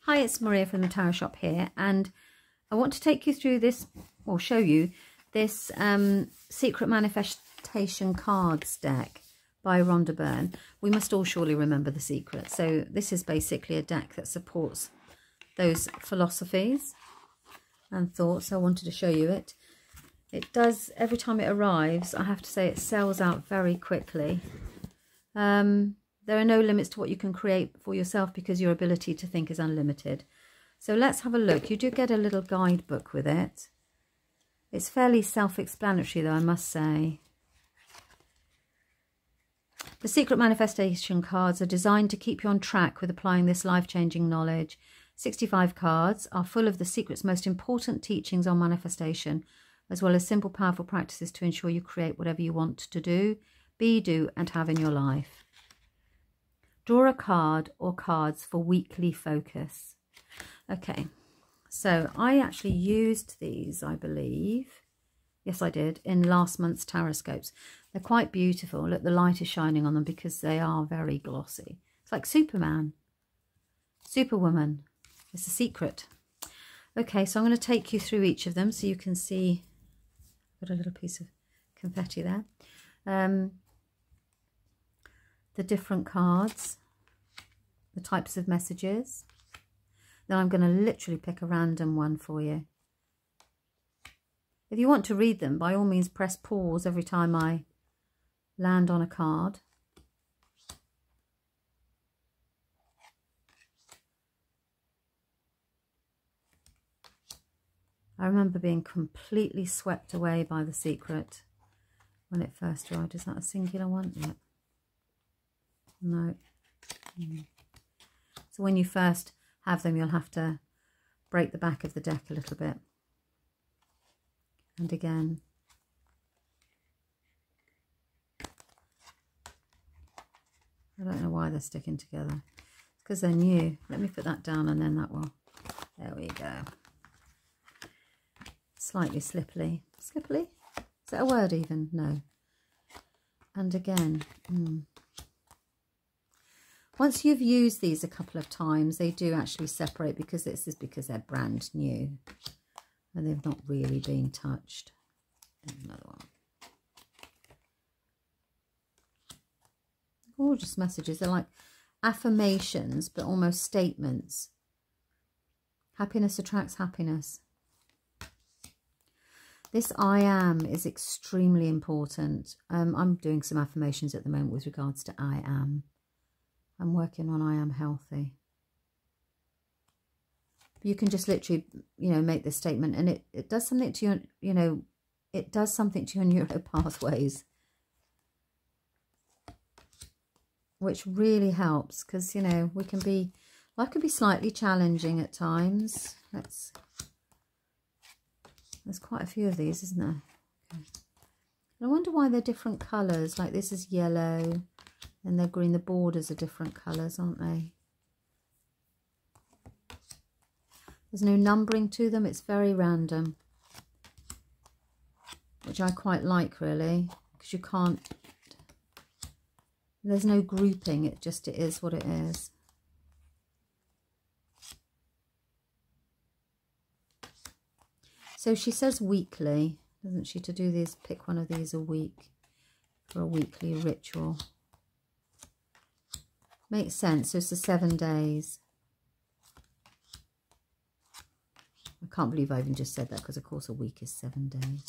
Hi, it's Maria from the Tarot Shop here, and I want to take you through this, or show you this Secret Manifestation Cards deck by Rhonda Byrne. We must all surely remember the secret. So this is basically a deck that supports those philosophies and thoughts. I wanted to show you it. It does, every time it arrives, I have to say it sells out very quickly. There are no limits to what you can create for yourself because your ability to think is unlimited. So let's have a look. You do get a little guidebook with it. It's fairly self-explanatory though, I must say. The Secret Manifestation cards are designed to keep you on track with applying this life-changing knowledge. 65 cards are full of the secret's most important teachings on manifestation, as well as simple, powerful practices to ensure you create whatever you want to do, be, do, and have in your life. Draw a card or cards for weekly focus. Okay, so I actually used these, I believe. Yes, I did, in last month's Taroscopes. They're quite beautiful. Look, the light is shining on them because they are very glossy. It's like Superman, Superwoman. It's a secret. Okay, so I'm going to take you through each of them so you can see. I've got a little piece of confetti there. The different cards, the types of messages. Then I'm going to literally pick a random one for you. If you want to read them, by all means press pause every time I land on a card. I remember being completely swept away by the secret when it first arrived. Is that a singular one? Yep. No. So when you first have them, you'll have to break the back of the deck a little bit. And again. I don't know why they're sticking together. It's because they're new. Let me put that down and then that will. There we go. Slightly slippily. Slippily? Is that a word even? No. And again. Once you've used these a couple of times, they do actually separate because because they're brand new and they've not really been touched. There's another one. Gorgeous messages. They're like affirmations, but almost statements. Happiness attracts happiness. This I am is extremely important. I'm doing some affirmations at the moment with regards to I am. I'm working on I am healthy. You can just literally, make this statement and it does something to your, it does something to your neural pathways. Which really helps because, life can be slightly challenging at times. There's quite a few of these, isn't there? Okay. I wonder why they're different colours. Like this is yellow. And they're green. The borders are different colours, aren't they? There's no numbering to them. It's very random. Which I quite like, really. Because you can't... There's no grouping. It is what it is. So she says weekly, doesn't she? To do these, pick one of these a week. For a weekly ritual. Makes sense. So it's the 7 days. I can't believe I even just said that because, of course, a week is 7 days.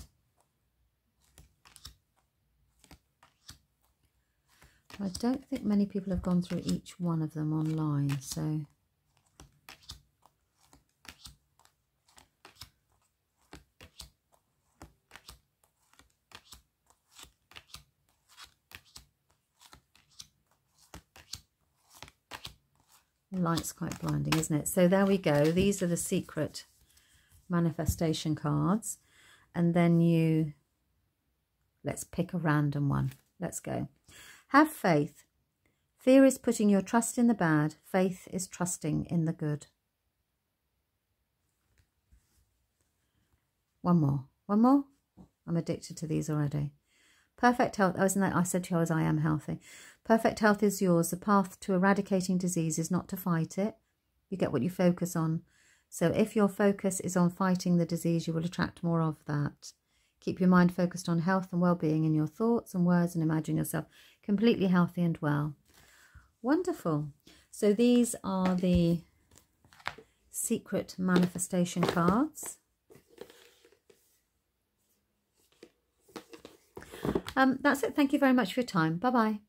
I don't think many people have gone through each one of them online, so... The light's quite blinding, isn't it? So there we go. These are the secret manifestation cards. And then let's pick a random one. Let's go. Have faith. Fear is putting your trust in the bad. Faith is trusting in the good. One more. One more? I'm addicted to these already. Perfect health. Oh, isn't that? I said to you, I am healthy. Perfect health is yours. The path to eradicating disease is not to fight it, You get what you focus on. So if your focus is on fighting the disease, you will attract more of that. Keep your mind focused on health and well-being in your thoughts and words, and imagine yourself completely healthy and well. Wonderful. So these are the secret manifestation cards. That's it. Thank you very much for your time. Bye-bye.